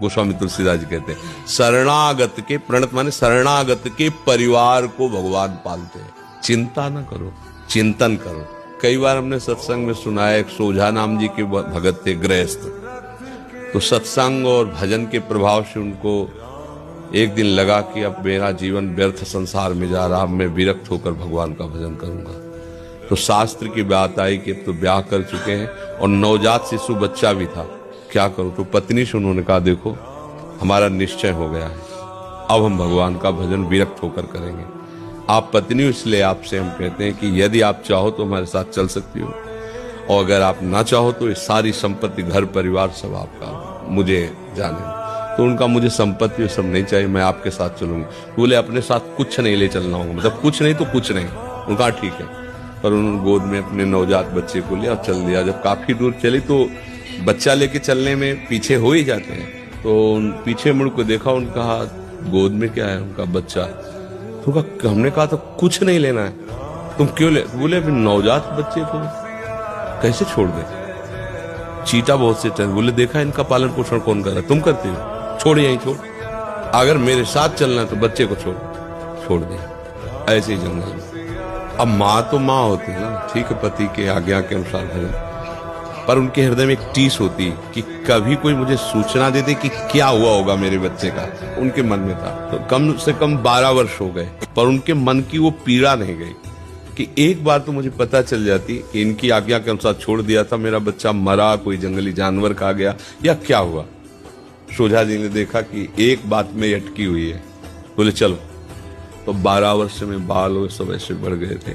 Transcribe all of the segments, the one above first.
गोस्वामी तुलसीदास जी कहते हैं शरणागत के, प्रणत माने शरणागत के परिवार को भगवान पालते हैं। चिंता ना करो, चिंतन करो। कई बार हमने सत्संग में सुना है, एक सोझा नाम जी के भगत थे गृहस्थ, तो सत्संग और भजन के प्रभाव से उनको एक दिन लगा कि अब मेरा जीवन व्यर्थ संसार में जा रहा, मैं विरक्त होकर भगवान का भजन करूंगा। तो शास्त्र की बात आई कि अब तो ब्याह कर चुके हैं और नवजात शिशु बच्चा भी था, क्या करूं। तो पत्नी से उन्होंने कहा देखो हमारा निश्चय हो गया है, अब हम भगवान का भजन विरक्त होकर करेंगे। आप पत्नी, इसलिए आपसे हम कहते हैं कि यदि आप चाहो तो हमारे साथ चल सकती हो, और अगर आप ना चाहो तो ये सारी संपत्ति, घर परिवार सब आपका, मुझे जाने। तो उनका मुझे संपत्ति सब नहीं चाहिए, मैं आपके साथ चलूंगा। बोले अपने साथ कुछ नहीं ले चलना होगा, मतलब कुछ नहीं तो कुछ नहीं। उनका ठीक है, पर उन्होंने गोद में अपने नवजात बच्चे को लिया और चल दिया। जब काफी दूर चली तो बच्चा लेके चलने में पीछे हो ही जाते हैं, तो पीछे मुड़ को देखा, उनका गोद में क्या है, उनका बच्चा। तो हमने कहा तो कुछ नहीं लेना है, तुम क्यों ले। बोले नवजात बच्चे को कैसे छोड़ दे, चीता बहुत से टन। बोले देखा इनका पालन पोषण कौन कर रहा है, तुम करते हो, छोड़ यहीं छोड़, अगर मेरे साथ चलना है तो बच्चे को छोड़ दे। ऐसे ही जंगल में अब माँ तो माँ होती है ना, ठीक है, पति के आज्ञा के अनुसार भजन, पर उनके हृदय में एक टीस होती कि कभी कोई मुझे सूचना देते कि क्या हुआ होगा मेरे बच्चे का, उनके मन में था। तो कम से कम 12 वर्ष हो गए, पर उनके मन की वो पीड़ा नहीं गई कि एक बार तो मुझे पता चल जाती कि इनकी आज्ञा के अनुसार छोड़ दिया था, मेरा बच्चा मरा, कोई जंगली जानवर खा गया या क्या हुआ। सोझा जी ने देखा कि एक बात में अटकी हुई है, बोले चलो। तो 12 वर्ष में बाल वो सब ऐसे बढ़ गए थे,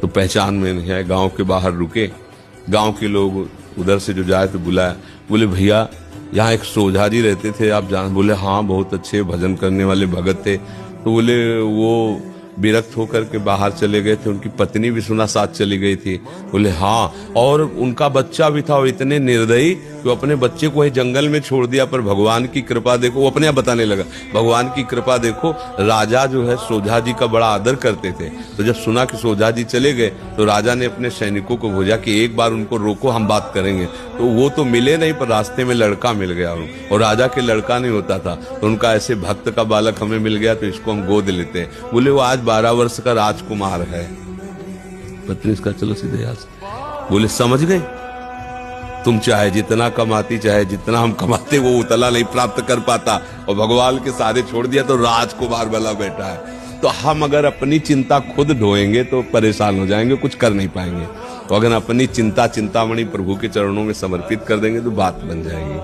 तो पहचान में नहीं आए। गांव के बाहर रुके, गांव के लोग उधर से जो जाए तो बुलाया, बोले भैया यहाँ एक सोझा जी रहते थे, आप जान। बोले हाँ, बहुत अच्छे भजन करने वाले भगत थे। तो बोले वो विरक्त होकर के बाहर चले गए थे, उनकी पत्नी भी सुना साथ चली गई थी। बोले हाँ, और उनका बच्चा भी था, वो इतने निर्दयी कि वो अपने बच्चे को वही जंगल में छोड़ दिया। पर भगवान की कृपा देखो, वो अपने आप बताने लगा, भगवान की कृपा देखो, राजा जो है सोझा जी का बड़ा आदर करते थे। तो जब सुना कि सोझा जी चले गए तो राजा ने अपने सैनिकों को भेजा कि एक बार उनको रोको, हम बात करेंगे। तो वो तो मिले नहीं, पर रास्ते में लड़का मिल गया, और राजा के लड़का नहीं होता था, तो उनका ऐसे भक्त का बालक हमें मिल गया, तो इसको हम गोद लेते हैं। बोले वो आज 12 वर्ष का राजकुमार है। पत्नी इसका चलो सीधे आज। बोले समझ गए, तुम चाहे जितना कमाती, चाहे जितना हम कमाते, वो उतना नहीं प्राप्त कर पाता, और भगवान के सारे छोड़ दिया तो राजकुमार वाला बैठा है। तो हम अगर अपनी चिंता खुद ढोएंगे तो परेशान हो जाएंगे, कुछ कर नहीं पाएंगे। तो अगर अपनी चिंता चिंतामणि प्रभु के चरणों में समर्पित कर देंगे तो बात बन जाएगी।